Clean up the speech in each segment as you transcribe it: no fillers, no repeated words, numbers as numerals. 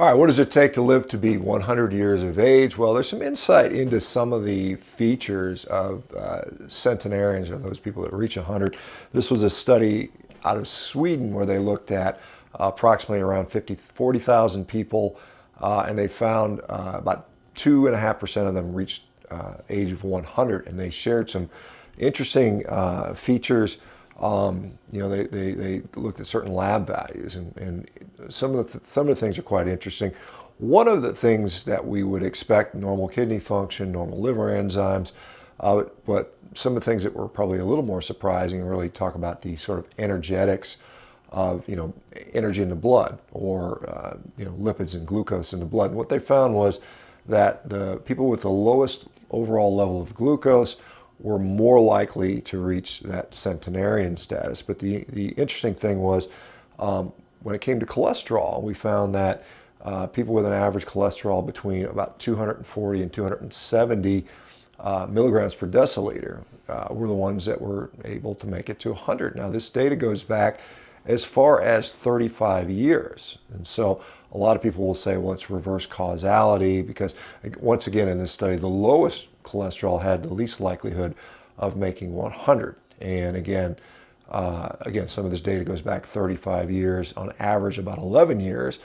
All right, what does it take to live to be 100 years of age? Well, there's some insight into some of the features of centenarians, or those people that reach 100. This was a study out of Sweden where they looked at approximately around 40,000 people, and they found about 2.5% of them reached age of 100, and they shared some interesting features. They looked at certain lab values, and some of the things are quite interesting. One of the things that we would expect: normal kidney function, normal liver enzymes, but some of the things that were probably a little more surprising really talk about the sort of energetics of energy in the blood, or lipids and glucose in the blood. And what they found was that the people with the lowest overall level of glucose were more likely to reach that centenarian status. But the interesting thing was, when it came to cholesterol, we found that people with an average cholesterol between about 240 and 270 milligrams per deciliter were the ones that were able to make it to 100. Now, this data goes back as far as 35 years. And so a lot of people will say, well, it's reverse causality, because once again, in this study, the lowest cholesterol had the least likelihood of making 100. And again, some of this data goes back 35 years, on average about 11 years.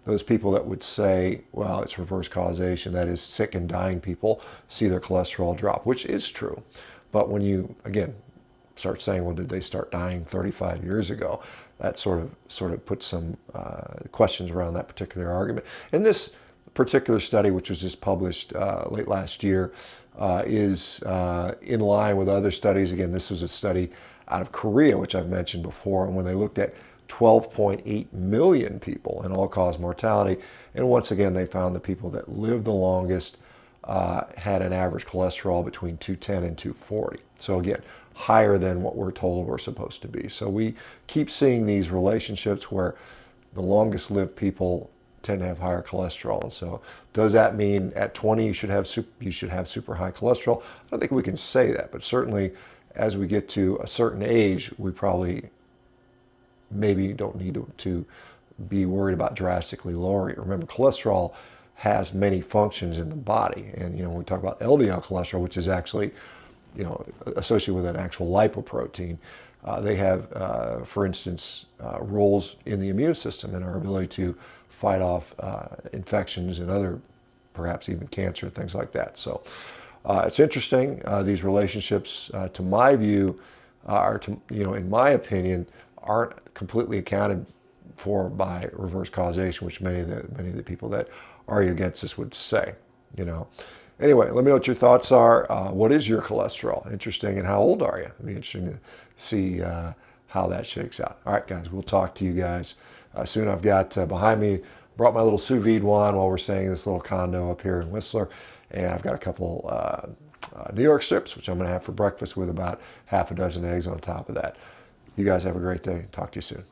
Those people that would say, well, it's reverse causation, that is, sick and dying people see their cholesterol drop, which is true. But when you, again, start saying, well, did they start dying 35 years ago? That sort of puts some questions around that particular argument. And this particular study, which was just published late last year, is in line with other studies. Again, this was a study out of Korea, which I've mentioned before, and when they looked at 12.8 million people in all-cause mortality, and once again, they found the people that lived the longest had an average cholesterol between 210 and 240. So again, higher than what we're told we're supposed to be. So we keep seeing these relationships where the longest lived people tend to have higher cholesterol. And so does that mean at 20 you should have super high cholesterol? I don't think we can say that, but certainly as we get to a certain age, we probably maybe don't need to be worried about drastically lowering it. Remember, cholesterol has many functions in the body. And when we talk about LDL cholesterol, which is actually associated with an actual lipoprotein, they have, for instance, roles in the immune system and our ability to fight off infections and other, perhaps even cancer, things like that. So it's interesting. These relationships, to my view, in my opinion, aren't completely accounted for by reverse causation, which many of the people that argue against this would say. Anyway, let me know what your thoughts are. What is your cholesterol? Interesting. And how old are you? It'd be interesting to see how that shakes out. All right, guys, we'll talk to you guys soon. I've got behind me, brought my little sous vide wine while we're staying in this little condo up here in Whistler. And I've got a couple New York strips, which I'm going to have for breakfast, with about half a dozen eggs on top of that. You guys have a great day. Talk to you soon.